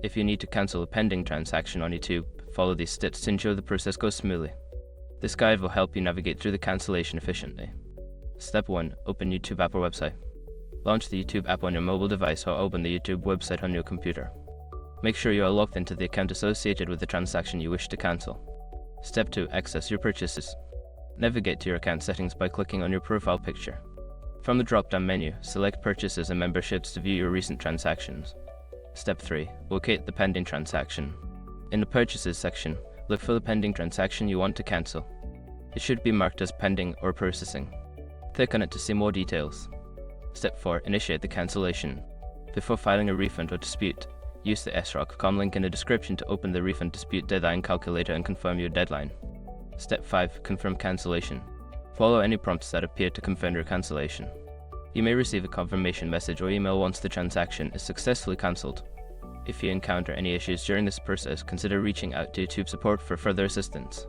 If you need to cancel a pending transaction on YouTube, follow these steps to ensure the process goes smoothly. This guide will help you navigate through the cancellation efficiently. Step 1. Open YouTube app or website. Launch the YouTube app on your mobile device or open the YouTube website on your computer. Make sure you are logged into the account associated with the transaction you wish to cancel. Step 2. Access your purchases. Navigate to your account settings by clicking on your profile picture. From the drop-down menu, select Purchases and Memberships to view your recent transactions. Step 3. Locate the pending transaction. In the Purchases section, look for the pending transaction you want to cancel. It should be marked as pending or processing. Click on it to see more details. Step 4. Initiate the cancellation. Before filing a refund or dispute, use the sroc.com link in the description to open the refund dispute deadline calculator and confirm your deadline. Step 5. Confirm cancellation. Follow any prompts that appear to confirm your cancellation. You may receive a confirmation message or email once the transaction is successfully cancelled. If you encounter any issues during this process, consider reaching out to YouTube support for further assistance.